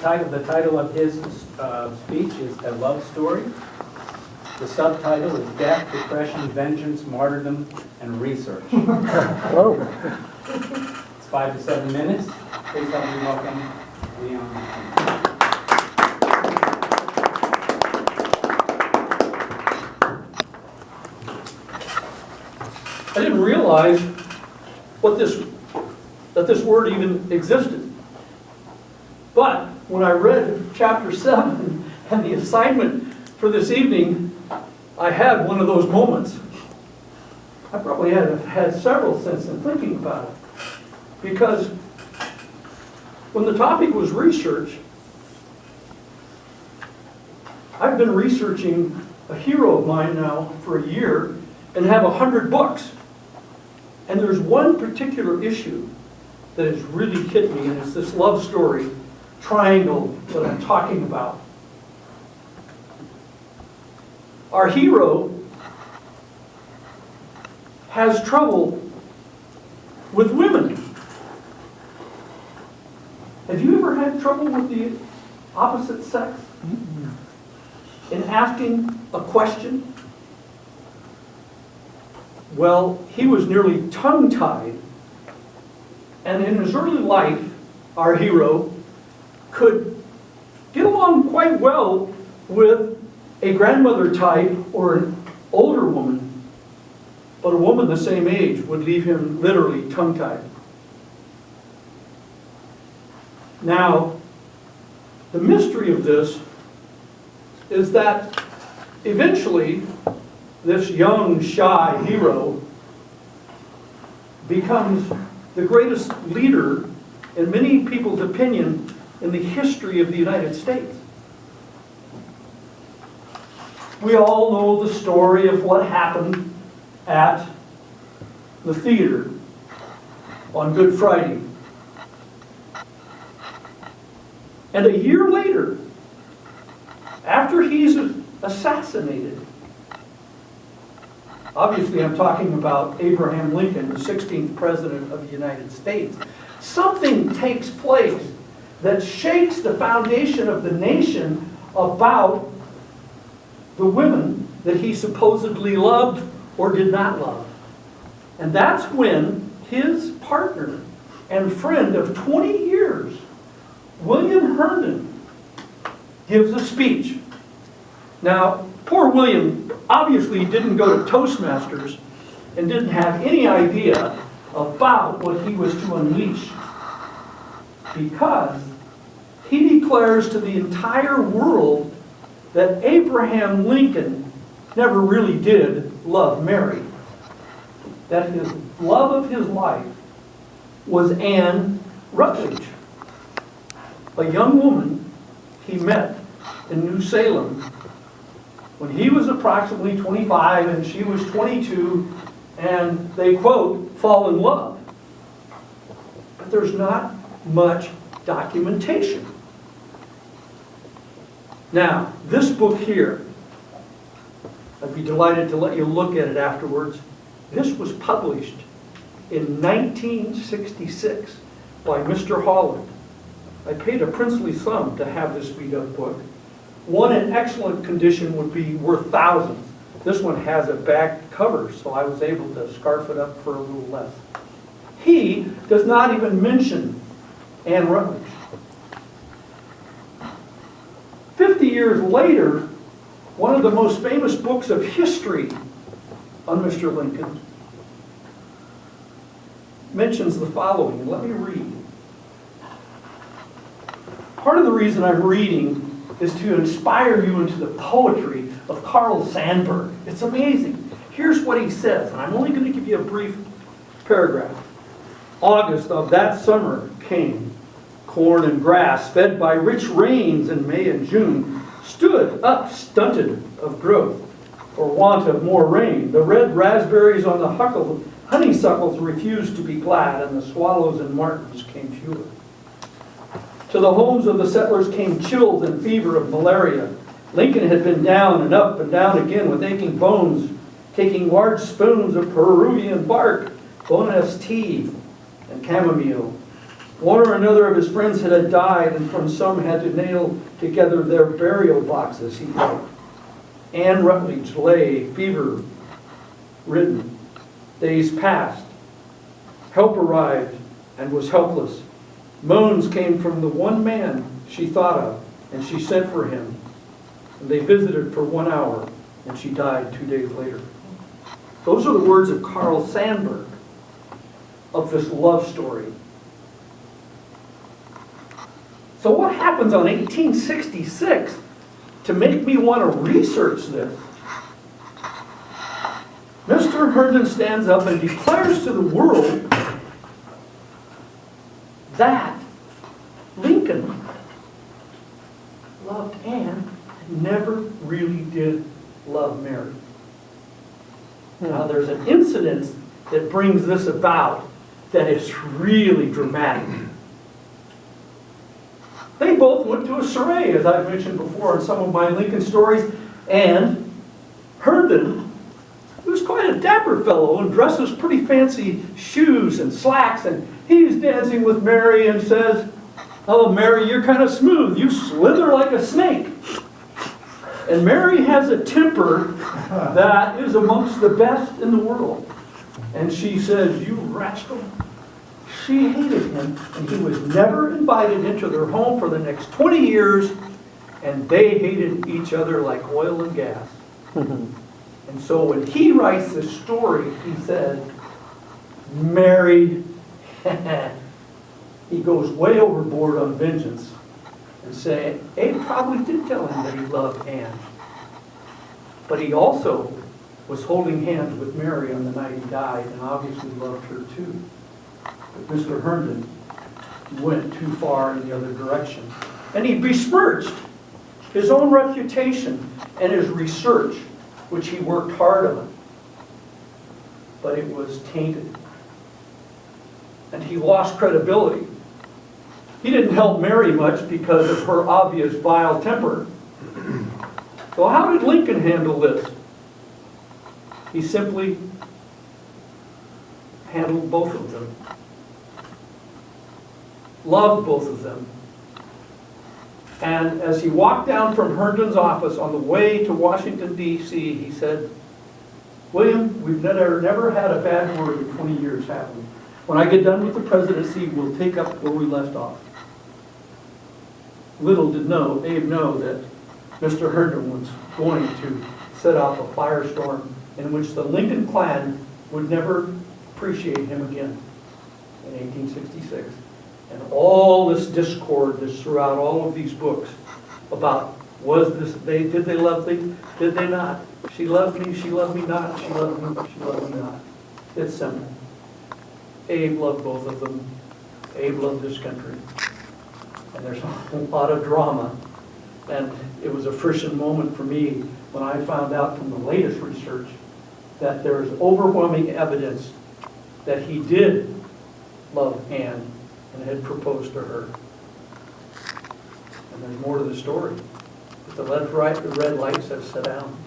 The title of his speech is A Love Story. The subtitle is Death, Depression, Vengeance, Martyrdom, and Research. Hello. It's 5 to 7 minutes. Please help me welcome Leon. I didn't realize that this word even existed. But when I read chapter 7 and the assignment for this evening, I had one of those moments. I probably had several since in thinking about it. Because when the topic was research, I've been researching a hero of mine now for a year and have 100 books. And there's one particular issue that has really hit me, and it's this love story triangle that I'm talking about. Our hero has trouble with women. Have you ever had trouble with the opposite sex? In asking a question? Well, he was nearly tongue-tied, and in his early life, our hero could get along quite well with a grandmother type or an older woman, but a woman the same age would leave him literally tongue-tied. Now, the mystery of this is that eventually this young, shy hero becomes the greatest leader, in many people's opinion, in the history of the United States. We all know the story of what happened at the theater on Good Friday. And a year later, after he's assassinated, obviously I'm talking about Abraham Lincoln, the 16th President of the United States, something takes place that shakes the foundation of the nation about the women that he supposedly loved or did not love. And that's when his partner and friend of 20 years, William Herndon, gives a speech. Now, poor William obviously didn't go to Toastmasters and didn't have any idea about what he was to unleash, because he declares to the entire world that Abraham Lincoln never really did love Mary. That his love of his life was Anne Rutledge, a young woman he met in New Salem when he was approximately 25 and she was 22, and they, quote, fall in love. But there's not much documentation. Now, this book here, I'd be delighted to let you look at it afterwards. This was published in 1966 by Mr. Holland. I paid a princely sum to have this beat-up book. One in excellent condition would be worth thousands. This one has a back cover, so I was able to scarf it up for a little less. He does not even mention Anne Rutledge. 50 years later, one of the most famous books of history on Mr. Lincoln mentions the following, and let me read. Part of the reason I'm reading is to inspire you into the poetry of Carl Sandburg. It's amazing. Here's what he says, and I'm only going to give you a brief paragraph. August of that summer came. Corn and grass, fed by rich rains in May and June, stood up stunted of growth for want of more rain. The red raspberries on the honeysuckles refused to be glad, and the swallows and martins came fewer. To the homes of the settlers came chills and fever of malaria. Lincoln had been down and up and down again with aching bones, taking large spoons of Peruvian bark, Bonas tea, and chamomile. One or another of his friends had died, and from some had to nail together their burial boxes, he wrote. Anne Rutledge lay fever-ridden. Days passed. Help arrived and was helpless. Moans came from the one man she thought of, and she sent for him. And they visited for 1 hour, and she died 2 days later. Those are the words of Carl Sandburg, of this love story. So what happens on 1866 to make me want to research this? Mr. Herndon stands up and declares to the world that Lincoln loved Anne and never really did love Mary. Now there's an incident that brings this about that is really dramatic. They both went to a soiree, as I've mentioned before in some of my Lincoln stories, and Herndon, who's quite a dapper fellow and dresses pretty fancy shoes and slacks, and he's dancing with Mary and says, "Oh, Mary, you're kind of smooth. You slither like a snake." And Mary has a temper that is amongst the best in the world. And she says, "You rascal." She hated him, and he was never invited into their home for the next 20 years, and they hated each other like oil and gas. And so when he writes this story, he says, Mary, he goes way overboard on vengeance and say, Abe probably did tell him that he loved Anne. But he also was holding hands with Mary on the night he died and obviously loved her too. But Mr. Herndon went too far in the other direction. And he besmirched his own reputation and his research, which he worked hard on. But it was tainted. And he lost credibility. He didn't help Mary much because of her obvious vile temper. So how did Lincoln handle this? He simply handled both of them. Loved both of them. And as he walked down from Herndon's office on the way to Washington, D.C., he said, "William, we've never had a bad word in 20 years, have we? When I get done with the presidency, we'll take up where we left off." Little did Abe know that Mr. Herndon was going to set off a firestorm in which the Lincoln clan would never appreciate him again in 1866. And all this discord that's throughout all of these books about did they love me, did they not? She loved me not, she loved me not. It's simple. Abe loved both of them. Abe loved this country. And there's a lot of drama. And it was a friction moment for me when I found out from the latest research that there is overwhelming evidence that he did love Anne and had proposed to her. And there's more to the story. But the red lights have set down.